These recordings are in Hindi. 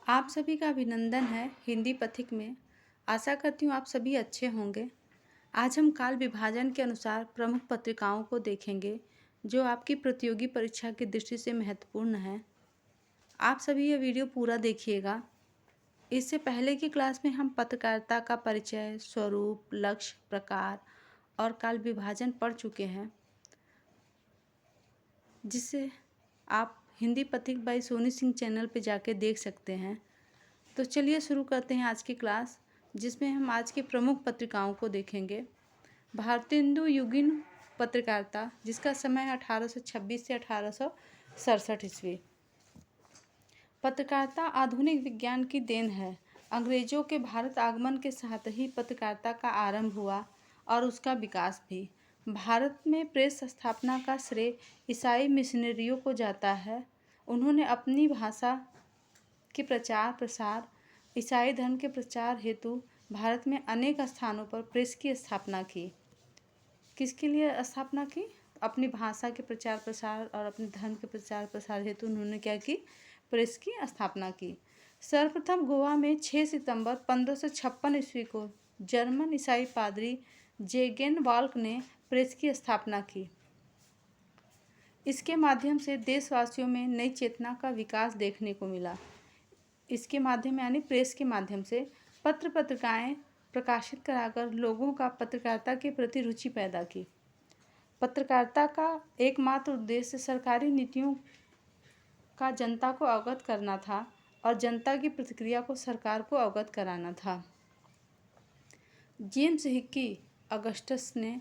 आप सभी का अभिनंदन है हिंदी पथिक में। आशा करती हूँ आप सभी अच्छे होंगे। आज हम काल विभाजन के अनुसार प्रमुख पत्रिकाओं को देखेंगे जो आपकी प्रतियोगी परीक्षा की दृष्टि से महत्वपूर्ण है। आप सभी ये वीडियो पूरा देखिएगा। इससे पहले की क्लास में हम पत्रकारिता का परिचय, स्वरूप, लक्ष्य, प्रकार और काल विभाजन पढ़ चुके हैं, जिसे आप हिंदी पथिक बाई सोनी सिंह चैनल पे जाके देख सकते हैं। तो चलिए शुरू करते हैं आज की क्लास, जिसमें हम आज की प्रमुख पत्रिकाओं को देखेंगे। भारतेंदु युगीन पत्रकारिता, जिसका समय है 1826 से 1867 ईस्वी। पत्रकारिता आधुनिक विज्ञान की देन है। अंग्रेजों के भारत आगमन के साथ ही पत्रकारिता का आरंभ हुआ और उसका विकास भी। भारत में प्रेस स्थापना का श्रेय ईसाई मिशनरियों को जाता है। उन्होंने अपनी भाषा के प्रचार प्रसार, ईसाई धर्म के प्रचार हेतु भारत में अनेक स्थानों पर प्रेस की स्थापना की। किसके लिए स्थापना की? अपनी भाषा के प्रचार प्रसार और अपने धर्म के प्रचार प्रसार हेतु उन्होंने क्या की? प्रेस की स्थापना की। सर्वप्रथम गोवा में 6 सितंबर 1556 ईस्वी को जर्मन ईसाई पादरी जेगेन वाल्क ने प्रेस की स्थापना की। इसके माध्यम से देशवासियों में नई चेतना का विकास देखने को मिला। इसके माध्यम यानी प्रेस के माध्यम से पत्र पत्रिकाएं प्रकाशित कराकर लोगों का पत्रकारिता के प्रति रुचि पैदा की। पत्रकारिता का एकमात्र उद्देश्य सरकारी नीतियों का जनता को अवगत करना था और जनता की प्रतिक्रिया को सरकार को अवगत कराना था। जेम्स हिक्की अगस्टस ने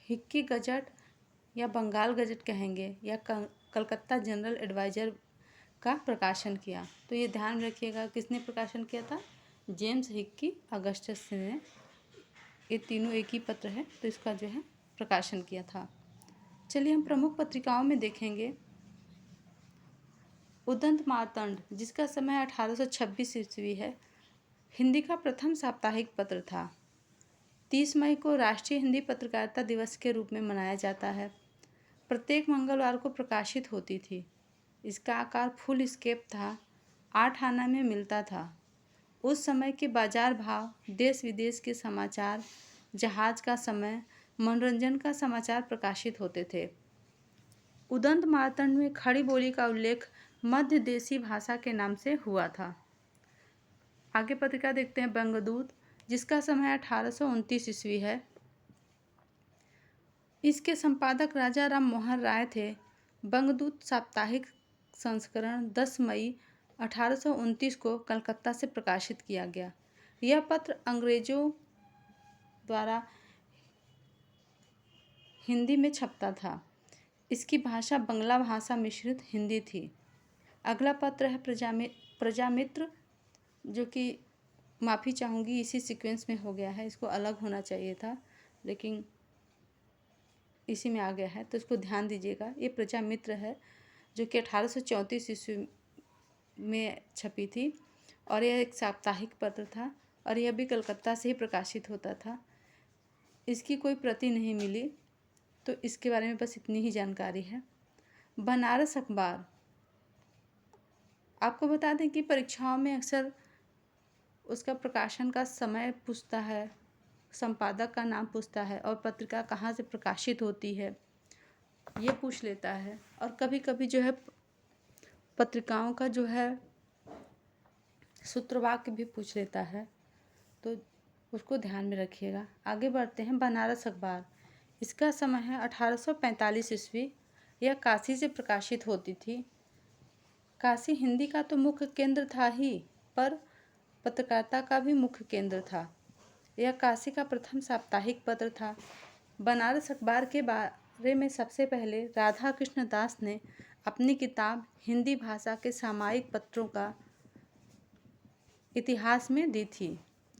हिक्की गजट या बंगाल गजट कहेंगे या कलकत्ता जनरल एडवाइजर का प्रकाशन किया। तो ये ध्यान रखिएगा, किसने प्रकाशन किया था? जेम्स हिक्की अगस्टस ने। ये तीनों एक ही पत्र है, तो इसका जो है प्रकाशन किया था। चलिए हम प्रमुख पत्रिकाओं में देखेंगे। उदंत मार्तंड, जिसका समय 1826 ईस्वी है, हिंदी का प्रथम साप्ताहिक पत्र था। 30 मई को राष्ट्रीय हिंदी पत्रकारिता दिवस के रूप में मनाया जाता है। प्रत्येक मंगलवार को प्रकाशित होती थी। इसका आकार फुल स्केप था, 8 आना में मिलता था। उस समय के बाजार भाव, देश विदेश के समाचार, जहाज का समय, मनोरंजन का समाचार प्रकाशित होते थे। उदंत मार्तंड में खड़ी बोली का उल्लेख मध्य देशी भाषा के नाम से हुआ था। आगे पत्रिका देखते हैं बंगदूत, जिसका समय 1829 ईस्वी है। इसके संपादक राजा राम मोहन राय थे। बंगदूत साप्ताहिक संस्करण 10 मई 1829 को कलकत्ता से प्रकाशित किया गया। यह पत्र अंग्रेजों द्वारा हिंदी में छपता था। इसकी भाषा बंगला भाषा मिश्रित हिंदी थी। अगला पत्र है प्रजामित्र, जो कि माफ़ी चाहूँगी इसी सीक्वेंस में हो गया है, इसको अलग होना चाहिए था लेकिन इसी में आ गया है, तो इसको ध्यान दीजिएगा। ये प्रजामित्र है जो कि 1834 ईस्वी में छपी थी और यह एक साप्ताहिक पत्र था और यह भी कलकत्ता से ही प्रकाशित होता था। इसकी कोई प्रति नहीं मिली, तो इसके बारे में बस इतनी ही जानकारी है। बनारस अखबार, आपको बता दें कि परीक्षाओं में अक्सर उसका प्रकाशन का समय पूछता है, संपादक का नाम पूछता है और पत्रिका कहाँ से प्रकाशित होती है ये पूछ लेता है। और कभी कभी जो है पत्रिकाओं का जो है सूत्रवाक्य भी पूछ लेता है, तो उसको ध्यान में रखिएगा। आगे बढ़ते हैं। बनारस अखबार, इसका समय है 1845 ईस्वी। यह काशी से प्रकाशित होती थी। काशी हिंदी का तो मुख्य केंद्र था ही, पर पत्रकारिता का भी मुख्य केंद्र था। यह काशी का प्रथम साप्ताहिक पत्र था। बनारस अखबार के बारे में सबसे पहले राधा कृष्ण दास ने अपनी किताब हिंदी भाषा के सामयिक पत्रों का इतिहास में दी थी।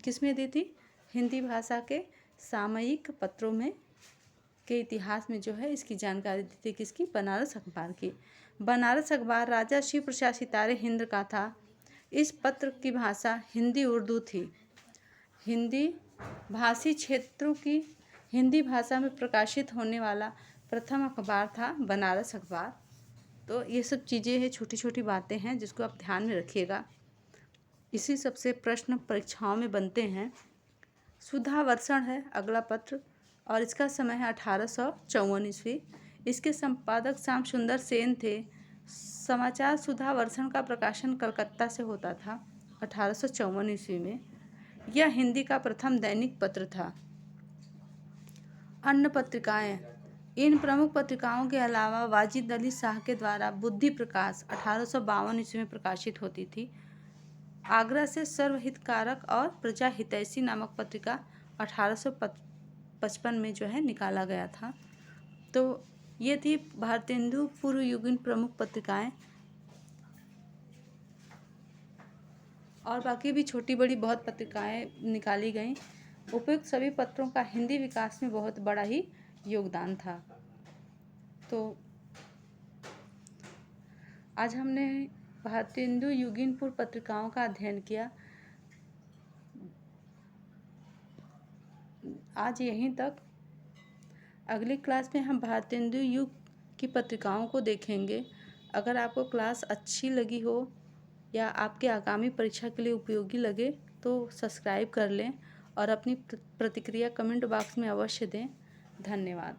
किस में दी थी? हिंदी भाषा के सामयिक पत्रों में के इतिहास में जो है इसकी जानकारी दी थी। किसकी? बनारस अखबार की। बनारस अखबार राजा शिव प्रसाद सितारे हिंद का था। इस पत्र की भाषा हिंदी उर्दू थी। हिंदी भाषी क्षेत्रों की हिंदी भाषा में प्रकाशित होने वाला प्रथम अखबार था बनारस अखबार। तो ये सब चीज़ें हैं, छोटी छोटी बातें हैं जिसको आप ध्यान में रखिएगा। इसी सबसे प्रश्न परीक्षाओं में बनते हैं। सुधावर्षण है अगला पत्र और इसका समय है 1854 ईस्वी। इसके संपादक श्याम सुंदर सेन थे। समाचार सुधावर्षण का प्रकाशन कलकत्ता से होता था 1854 ईस्वी में। यह हिंदी का प्रथम दैनिक पत्र था। अन्य पत्रिकाएं, इन प्रमुख पत्रिकाओं के अलावा वाजिद अली शाह के द्वारा बुद्धि प्रकाश 1852 ईस्वी में प्रकाशित होती थी। आगरा से सर्वहितकारक और प्रजा हितैषी नामक पत्रिका 1855 में जो है निकाला गया था। तो ये थी भारतेंदु पूर्व युगीन प्रमुख पत्रिकाएं, और बाकी भी छोटी बड़ी बहुत पत्रिकाएं निकाली गईं। उपयुक्त सभी पत्रों का हिंदी विकास में बहुत बड़ा ही योगदान था। तो आज हमने भारतेंदु युगीन पूर्व पत्रिकाओं का अध्ययन किया। आज यहीं तक। अगली क्लास में हम भारतेंदु युग की पत्रिकाओं को देखेंगे। अगर आपको क्लास अच्छी लगी हो या आपके आगामी परीक्षा के लिए उपयोगी लगे तो सब्सक्राइब कर लें और अपनी प्रतिक्रिया कमेंट बॉक्स में अवश्य दें। धन्यवाद।